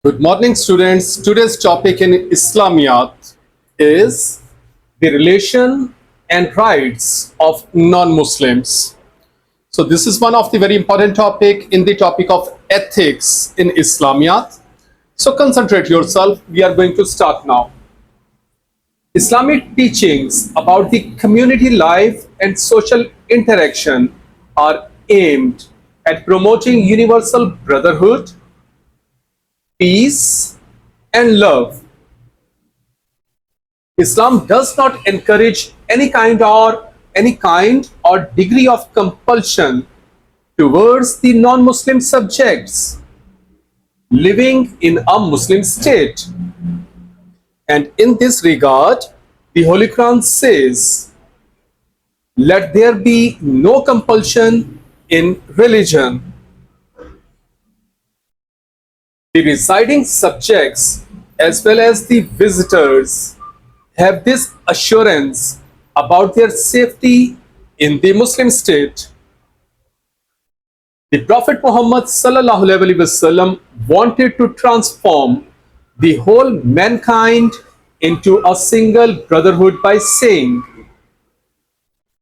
Good morning, students. Today's topic in Islamiyat is the relation and rights of non-Muslims. So this is one of the very important topic in the topic of ethics in Islamiyat. So concentrate yourself. We are going to start now. Islamic teachings about the community life and social interaction are aimed at promoting universal brotherhood, peace, and love. Islam does not encourage any kind or degree of compulsion towards the non-Muslim subjects living in a Muslim state. And in this regard, the Holy Quran says, "Let there be no compulsion in religion." The residing subjects as well as the visitors have this assurance about their safety in the Muslim state. The Prophet Muhammad ﷺ wanted to transform the whole mankind into a single brotherhood by saying,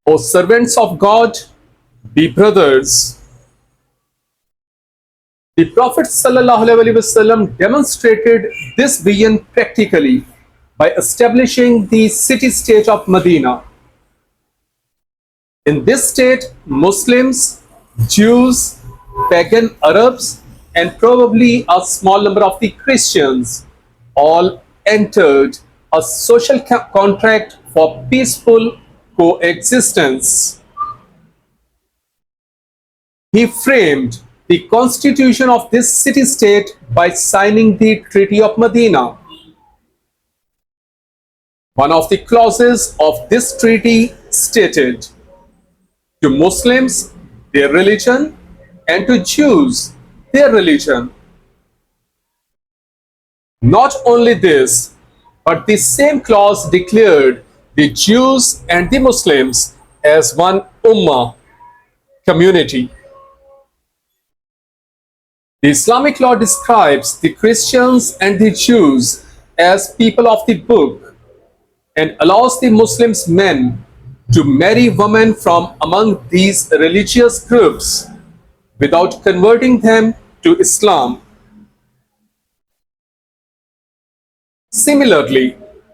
"O servants of God, be brothers." The Prophet ﷺ demonstrated this vision practically by establishing the city-state of Medina. In this state, Muslims, Jews, pagan Arabs, and probably a small number of the Christians all entered a social contract for peaceful coexistence. He framed the constitution of this city-state by signing the Treaty of Medina. One of the clauses of this treaty stated, "To Muslims their religion, and to Jews their religion." Not only this, but the same clause declared the Jews and the Muslims as one ummah, community. The Islamic law describes the Christians and the Jews as people of the book and allows the Muslims men to marry women from among these religious groups without converting them to Islam. Similarly,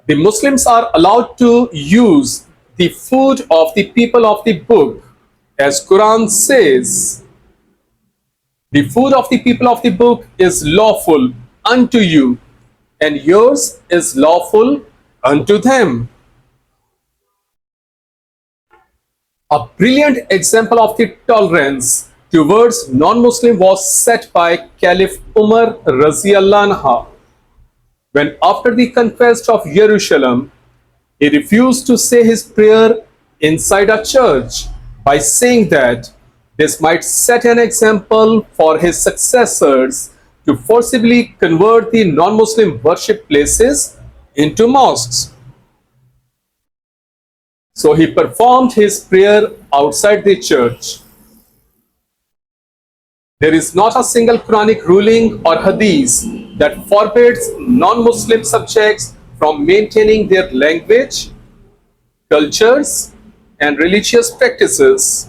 the Muslims are allowed to use the food of the people of the book, as Quran says, "The food of the people of the book is lawful unto you, and yours is lawful unto them." A brilliant example of the tolerance towards non-Muslim was set by Caliph Umar Raziyallahu anhu, when after the conquest of Jerusalem, he refused to say his prayer inside a church by saying that this might set an example for his successors to forcibly convert the non-Muslim worship places into mosques. So he performed his prayer outside the church. There is not a single Quranic ruling or hadith that forbids non-Muslim subjects from maintaining their language, cultures, and religious practices.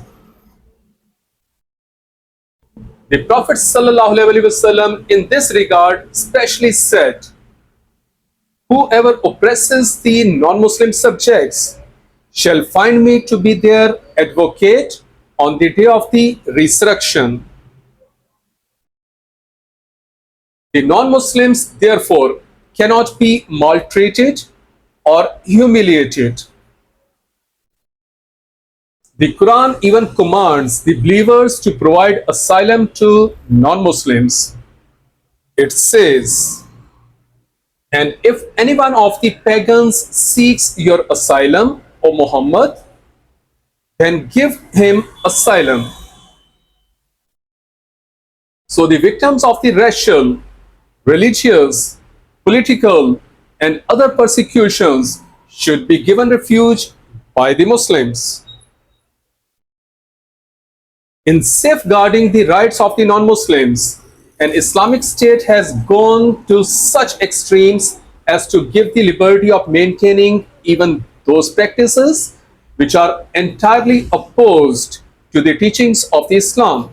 The Prophet ﷺ in this regard specially said, "Whoever oppresses the non-Muslim subjects shall find me to be their advocate on the day of the resurrection." The non-Muslims, therefore, cannot be maltreated or humiliated. The Quran even commands the believers to provide asylum to non-Muslims. It says, "And if any one of the pagans seeks your asylum, O Muhammad, then give him asylum." So the victims of the racial, religious, political, and other persecutions should be given refuge by the Muslims. In safeguarding the rights of the non-Muslims, An Islamic State has gone to such extremes as to give the liberty of maintaining even those practices which are entirely opposed to the teachings of the Islam.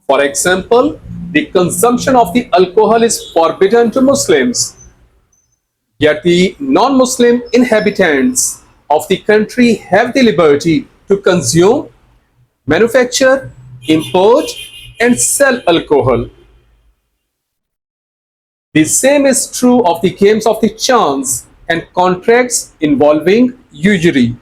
For example, the consumption of the alcohol is forbidden to Muslims, yet the non-Muslim inhabitants of the country have the liberty to consume, manufacture, import, and sell alcohol. The same is true of the games of the chance and contracts involving usury.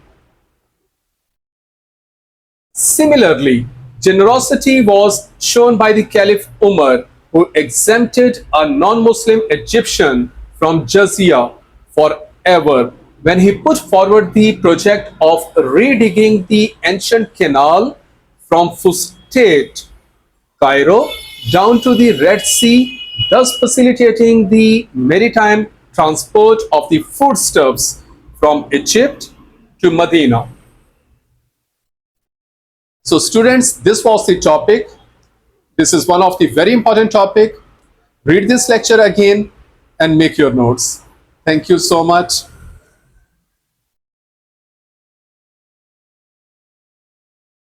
Similarly, generosity was shown by the Caliph Umar, who exempted a non-Muslim Egyptian from jizya forever when he put forward the project of redigging the ancient canal from Fustat, Cairo, down to the Red Sea, thus facilitating the maritime transport of the foodstuffs from Egypt to Medina. So students, this was the topic. This is one of the very important topic. Read this lecture again and make your notes. Thank you so much.